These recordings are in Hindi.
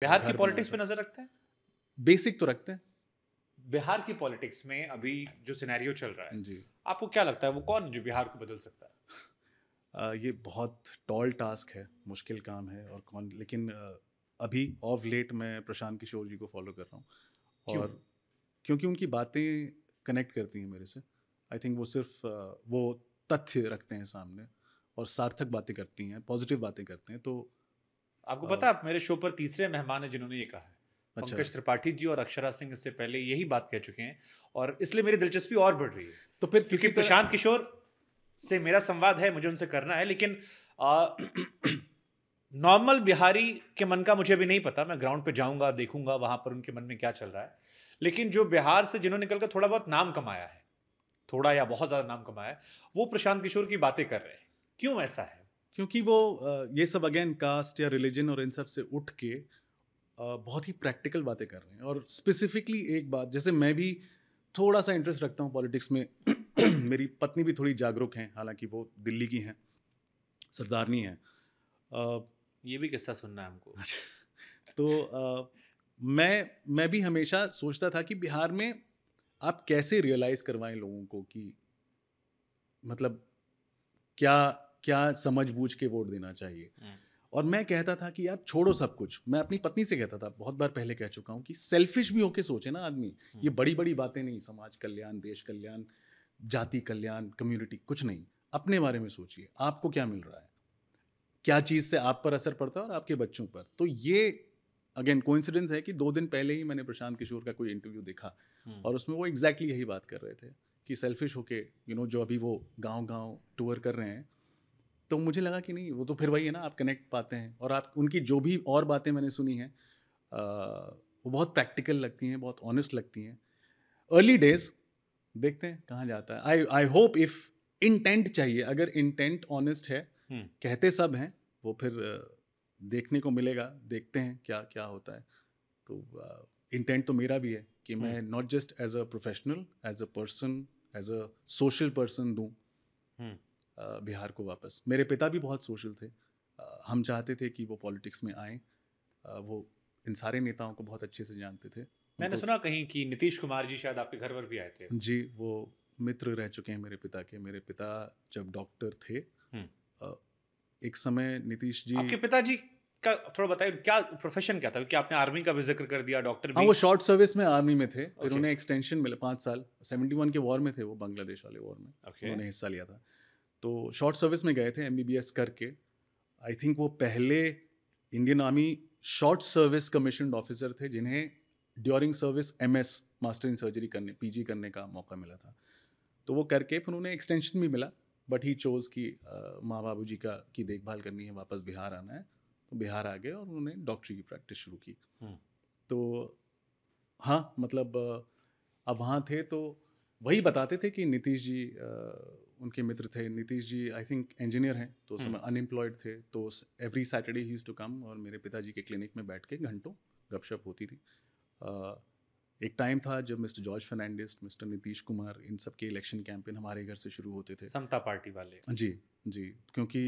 बिहार की घर पॉलिटिक्स बनाया पे था। नजर रखते हैं? बेसिक तो रखते हैं। बिहार की पॉलिटिक्स में अभी जो सिनेरियो चल रहा है, जी। आपको क्या लगता है वो कौन जो बिहार को बदल सकता है? ये बहुत टॉल टास्क है, मुश्किल काम है, और कौन, लेकिन अभी ऑफ लेट मैं प्रशांत किशोर जी को फॉलो कर रहा हूँ। क्यों? और क्योंकि उनकी बातें कनेक्ट करती हैं मेरे से। आई थिंक वो सिर्फ वो तथ्य रखते हैं सामने और सार्थक बातें करती हैं, पॉजिटिव बातें करते हैं। तो आपको अ, पता है, आप मेरे शो पर तीसरे मेहमान हैं जिन्होंने ये कहा है। अच्छा, पंकज त्रिपाठी जी और अक्षरा सिंह इससे पहले यही बात कह चुके हैं, और इसलिए मेरी दिलचस्पी और बढ़ रही है। तो फिर क्योंकि किसी प्रशांत तरह किशोर से मेरा संवाद है, मुझे उनसे करना है, लेकिन नॉर्मल बिहारी के मन का मुझे अभी नहीं पता। मैं ग्राउंड पे जाऊंगा, देखूंगा वहां पर उनके मन में क्या चल रहा है। लेकिन जो बिहार से जिन्होंने निकलकर थोड़ा बहुत नाम कमाया है, थोड़ा या बहुत ज्यादा नाम कमाया है, वो प्रशांत किशोर की बातें कर रहे हैं। क्यों ऐसा है? क्योंकि वो ये सब अगेन कास्ट या रिलीजन और इन सब से उठ के बहुत ही प्रैक्टिकल बातें कर रहे हैं। और स्पेसिफिकली एक बात, जैसे मैं भी थोड़ा सा इंटरेस्ट रखता हूँ पॉलिटिक्स में। मेरी पत्नी भी थोड़ी जागरूक हैं, हालांकि वो दिल्ली की हैं, सरदारनी हैं। अ, ये भी किस्सा सुनना है हमको। तो मैं भी हमेशा सोचता था कि बिहार में आप कैसे रियलाइज़ करवाएं लोगों को कि मतलब क्या क्या समझ बूझ के वोट देना चाहिए। और मैं कहता था कि यार छोड़ो सब कुछ। मैं अपनी पत्नी से कहता था, बहुत बार पहले कह चुका हूँ, कि सेल्फिश भी होके सोचे ना आदमी। ये बड़ी बड़ी बातें नहीं, समाज कल्याण, देश कल्याण, जाति कल्याण, कम्युनिटी, कुछ नहीं। अपने बारे में सोचिए, आपको क्या मिल रहा है, क्या चीज़ से आप पर असर पड़ता है और आपके बच्चों पर। तो ये अगेन कोइंसिडेंस है कि 2 दिन पहले ही मैंने प्रशांत किशोर का कोई इंटरव्यू देखा, और उसमें वो एग्जैक्टली यही बात कर रहे थे कि सेल्फिश होके जो अभी वो गांव गांव टूर कर रहे हैं। तो मुझे लगा कि नहीं, वो तो फिर वही है ना, आप कनेक्ट पाते हैं। और आप उनकी जो भी और बातें मैंने सुनी हैं, वो बहुत प्रैक्टिकल लगती हैं, बहुत ऑनेस्ट लगती हैं। अर्ली डेज, देखते हैं कहाँ जाता है। आई आई होप, इफ इंटेंट चाहिए, अगर इंटेंट ऑनेस्ट है, कहते सब हैं, वो फिर देखने को मिलेगा। देखते हैं क्या क्या होता है। तो इंटेंट तो मेरा भी है कि मैं not just as a professional, as a person, as a social person दूँ बिहार को वापस। मेरे पिता भी बहुत सोशल थे। हम चाहते थे कि वो पॉलिटिक्स में आएँ। वो इन सारे नेताओं को बहुत अच्छे से जानते थे मैंने उनको। सुना कहीं कि नीतीश कुमार जी शायद आपके घर पर भी आए थे। जी, वो मित्र रह चुके हैं मेरे पिता के। मेरे पिता जब डॉक्टर थे, अ, एक समय नीतीश जी। आपके पिताजी का थोड़ा बताइए, क्या प्रोफेशन क्या था? क्योंकि आपने आर्मी का भी जिक्र कर दिया, डॉक्टर हाँ, भी। वो शॉर्ट सर्विस में आर्मी में थे, फिर ओके। उन्हें एक्सटेंशन मिला 5 साल। 71 के वॉर में थे वो, बांग्लादेश वाले वॉर में ओके। उन्होंने हिस्सा लिया था। तो शॉर्ट सर्विस में गए थे एमबीबीएस करके। आई थिंक वो पहले Indian army short service commissioned officer थे जिन्हें during service MS, master in surgery करने, पीजी करने का मौका मिला था। तो वो करके फिर उन्हें एक्सटेंशन भी मिला, बट ही चोज़ कि माँ बाबू जी की देखभाल करनी है, वापस बिहार आना है। तो बिहार आ गए और उन्होंने डॉक्टरी की प्रैक्टिस शुरू की। तो हाँ, मतलब अब वहाँ थे तो वही बताते थे कि नीतीश जी उनके मित्र थे। Nitish ji I think engineer हैं, तो उस समय अनएम्प्लॉयड थे। तो every Saturday he used to come और मेरे पिताजी के क्लिनिक में बैठ के घंटों गपशप होती थी। एक टाइम था जब मिस्टर जॉर्ज फर्नांडिस, मिस्टर नीतीश कुमार, इन सब के इलेक्शन कैंपेन हमारे घर से शुरू होते थे। समता पार्टी वाले। जी, जी। क्योंकि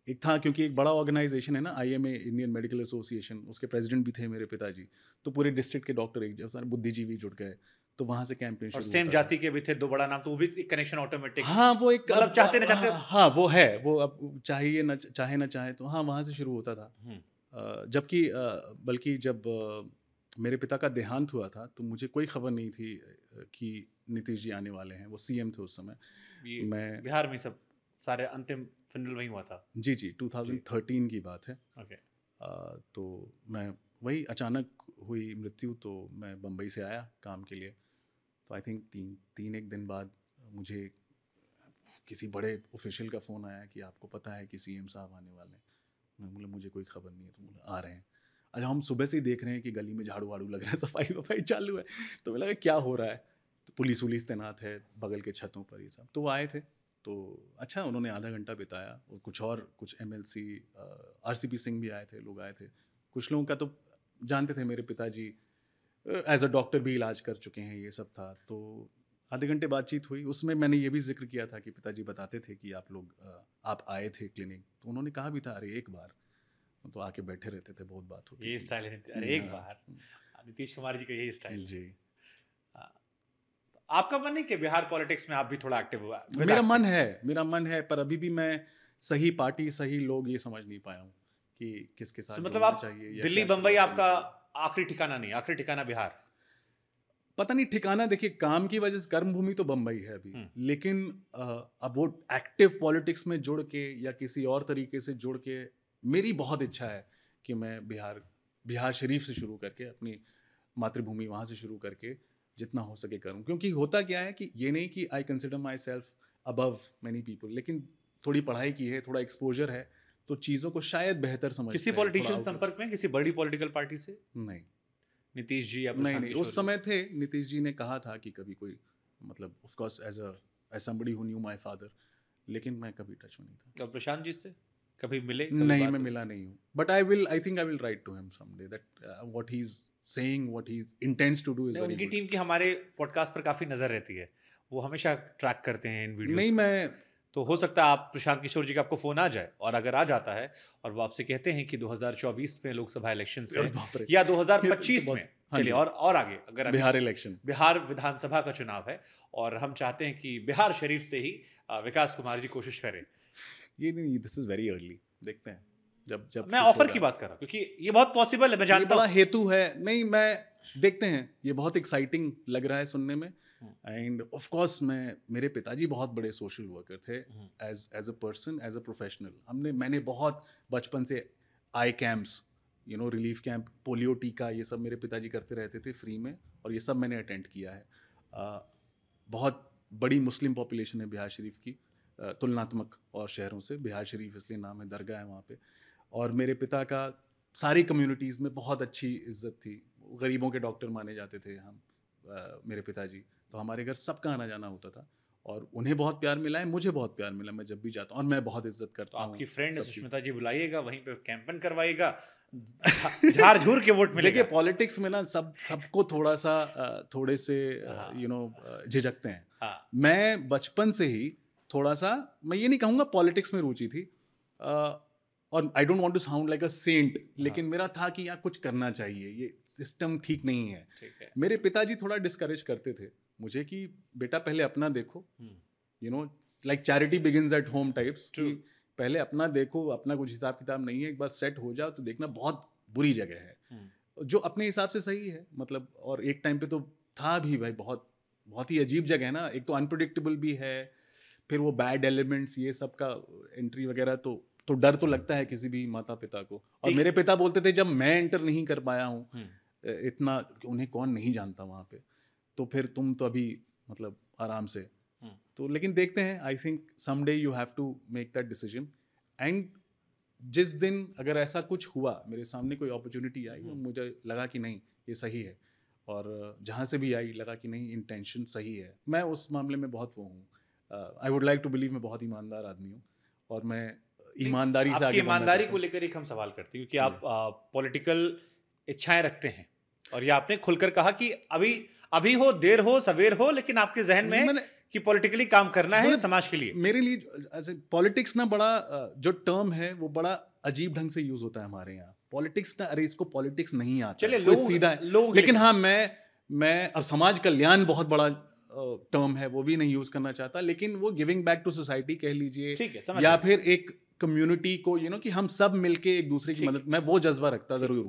एक था, क्योंकि एक बड़ा ऑर्गेनाइजेशन है ना, आईएमए, इंडियन मेडिकल एसोसिएशन, उसके प्रेसिडेंट भी थे मेरे पिताजी। तो पूरे डिस्ट्रिक्ट के डॉक्टर एक जब सारे बुद्धिजीवी जुट गए, तो वहाँ से कैंपेन और शुरू सेम होता था। जाति के भी थे, दो बड़ा नाम, तो वो भी एक कनेक्शन ऑटोमेटिक। हाँ, वो एक मतलब अब चाहते ना चाहते। हाँ, वो है, वो अब चाहिए न चाहे ना चाहे, तो हाँ, वहाँ से शुरू होता था। जबकि बल्कि जब मेरे पिता का देहांत हुआ था, तो मुझे कोई खबर नहीं थी कि नीतीश जी आने वाले हैं। वो सीएम थे उस समय। ये मैं बिहार में सब सारे अंतिम फिनल वहीं हुआ था। जी, जी, 2013 की बात है। ओके। तो मैं वही अचानक हुई मृत्यु, तो मैं बम्बई से आया काम के लिए। तो आई थिंक तीन एक दिन बाद मुझे किसी बड़े ऑफिशियल का फ़ोन आया कि आपको पता है कि सीएम साहब आने वाले हैं। मैं बोला मुझे कोई खबर नहीं है। तो बोला आ रहे हैं। अच्छा, हम सुबह से ही देख रहे हैं कि गली में झाड़ू वाड़ू लग रहा है, सफाई वफाई चालू है। तो मुझे लगा क्या हो रहा है। तो पुलिस वुलिस तैनात है बगल के छतों पर, ये सब। तो वो आए थे। तो अच्छा, उन्होंने आधा घंटा बिताया, और कुछ एमएलसी, आरसीपी सिंह भी आए थे, लोग आए थे। कुछ लोगों का तो जानते थे मेरे पिताजी, एज अ डॉक्टर भी इलाज कर चुके हैं, ये सब था। तो आधे घंटे बातचीत हुई। उसमें मैंने ये भी जिक्र किया था कि पिताजी बताते थे कि आप आए थे क्लिनिक। तो उन्होंने कहा भी था, अरे एक बार। तो आके बैठे रहते थे, बहुत बात होती ये थी। स्टाइल है अरे एक हाँ। बार नीतीश कुमार जी का यही स्टाइल। जी, आपका मन नहीं कि बिहार पॉलिटिक्स में आप भी थोड़ा एक्टिव हुआ? मेरा मन है, पर अभी भी मैं सही पार्टी, सही लोग ये समझ नहीं पाया हूँ कि किसके साथ मतलब जुड़ना आप चाहिए या दिल्ली क्या बम्बई शुरुआत आपका करनी चाहिए। आखिरी ठिकाना नहीं, आखिरी ठिकाना बिहार। पता नहीं ठिकाना, देखिए काम की वजह से कर्म भूमि तो बम्बई है अभी, हम्म। लेकिन अब वो एक्टिव पॉलिटिक्स में जुड़ के या किसी और तरीके से जुड़ के, मेरी बहुत इच्छा है कि मैं बिहार शरीफ से शुरू करके, अपनी मातृभूमि वहाँ से शुरू करके जितना हो सके करूँ। क्योंकि होता क्या है कि ये नहीं कि I consider my self above many people, लेकिन थोड़ी पढ़ाई की है, थोड़ा एक्सपोजर है, तो चीज़ों को शायद बेहतर समझते किसी हैं, पॉलिटिशियन थोड़ा संपर्क में, किसी बड़ी पॉलिटिकल पार्टी से? नहीं नीतीश जी या नहीं प्रशांत नहीं, किशोर उस जी? समय थे, नीतीश जी ने कहा था कि कभी कोई, मतलब of course as somebody who knew my father, लेकिन मैं कभी टच में नहीं था। और प्रशांत जी से कभी मिले, कभी नहीं, बात मैं हुई? मिला नहीं हूँ, but I think I will write to him someday that what he is saying, what he intends to do is नहीं, वेरी उनकी गुड। टीम की हमारे पॉडकास्ट पर काफी नजर रहती है, वो हमेशा ट्रैक करते हैं इन वीडियोस नहीं, को। मैं तो हो सकता है आप प्रशांत किशोर जी का आपको फोन आ जाए, और अगर आ जाता है और वो आपसे कहते हैं कि 2024 में लोकसभा इलेक्शंस है अरे बाप रे, या ये तो 2025 बहुत, में, हाँ चलिए जी, और आगे, अगर बिहार इलेक्शन, बिहार विधानसभा का चुनाव है और हम चाहते हैं कि बिहार शरीफ से ही विकास कुमार जी कोशिश करें। ये नहीं, दिस इज वेरी अर्ली, देखते हैं जब जब मैं कुछ ऑफर होगा। की बात कर रहा हूँ क्योंकि ये बहुत पॉसिबल है, मैं ये जानता बड़ा हूँ। हेतु है, नहीं मैं देखते हैं, ये बहुत एक्साइटिंग लग रहा है सुनने में। एंड ऑफ कोर्स मेरे पिताजी बहुत बड़े सोशल वर्कर थे, as a person, as a professional. मैंने बहुत बचपन से eye camps, relief camp, polio टीका, ये सब मेरे पिताजी करते रहते थे फ्री में, और ये सब मैंने अटेंड किया है। बहुत बड़ी मुस्लिम पॉपुलेशन है बिहार शरीफ की, तुलनात्मक और शहरों से। बिहार शरीफ इसलिए नाम है, दरगाह है वहाँ पे। और मेरे पिता का सारी कम्युनिटीज़ में बहुत अच्छी इज्जत थी, गरीबों के डॉक्टर माने जाते थे हम, मेरे पिताजी। तो हमारे घर सबका आना जाना होता था, और उन्हें बहुत प्यार मिला है, मुझे बहुत प्यार मिला, मैं जब भी जाता हूँ, और मैं बहुत इज्जत तो करता हूँ। आपकी फ्रेंड सबकी। सुष्मिता जी बुलाइएगा, वहीं पे कैंपेन करवाइएगा, झाड़ झूर के वोट मिलेगा। देखिए पॉलिटिक्स में ना सबको थोड़ा सा थोड़े से हाँ। झिझकते हैं। हाँ। मैं बचपन से ही थोड़ा सा, मैं ये नहीं कहूँगा पॉलिटिक्स में रुचि थी, और I don't want to sound like a saint, लेकिन मेरा था कि यार कुछ करना चाहिए, ये सिस्टम ठीक नहीं है। ठीक है। मेरे पिताजी थोड़ा डिस्करेज करते थे मुझे कि बेटा पहले अपना देखो, like charity begins at home types, कि पहले अपना देखो, अपना कुछ हिसाब किताब नहीं है, एक बार सेट हो जाओ तो देखना बहुत बुरी जगह है, जो अपने हिसाब से सही है, मतलब। और एक टाइम पे तो था भी भाई, बहुत बहुत ही अजीब जगह है ना, एक तो अनप्रेडिक्टेबल भी है, फिर वो बैड एलिमेंट्स ये सब का एंट्री वगैरह, तो डर तो लगता है किसी भी माता पिता को। और मेरे पिता बोलते थे, जब मैं एंटर नहीं कर पाया हूँ इतना, उन्हें कौन नहीं जानता वहाँ पे, तो फिर तुम तो अभी मतलब आराम से। तो लेकिन देखते हैं, I think someday you have to make that decision. And जिस दिन अगर ऐसा कुछ हुआ, मेरे सामने कोई अपॉर्चुनिटी आई और मुझे लगा कि नहीं ये सही है, और जहाँ से भी आई लगा कि नहीं इंटेंशन सही है, मैं उस मामले में बहुत वो हूँ, I would like to believe मैं बहुत ईमानदार आदमी हूँ, और मैं ईमानदारी से आगे बढ़ना ईमानदारी चाहता को हूँ। लेकर एक हम सवाल करते हैं, क्योंकि आप पॉलिटिकल इच्छाएं रखते हैं, और ये आपने खुलकर कहा कि अभी हो, देर हो, सवेर हो, लेकिन आपके जहन में है कि पॉलिटिकली काम करना है समाज के लिए। मेरे लिए पॉलिटिक्स ना बड़ा जो टर्म है वो बड़ा अजीब ढंग से यूज होता है हमारे यहाँ। पॉलिटिक्स ना, अरे इसको पॉलिटिक्स नहीं आता, चलिए कोई सीधा है, लेकिन हाँ मैं अब समाज कल्याण बहुत बड़ा टर्म है, वो भी नहीं यूज करना चाहता, लेकिन वो गिविंग बैक टू सोसाइटी कह लीजिए, या फिर एक कम्युनिटी को कि हम सब मिलके एक दूसरे की मदद, मैं वो जज्बा रखता जरूर।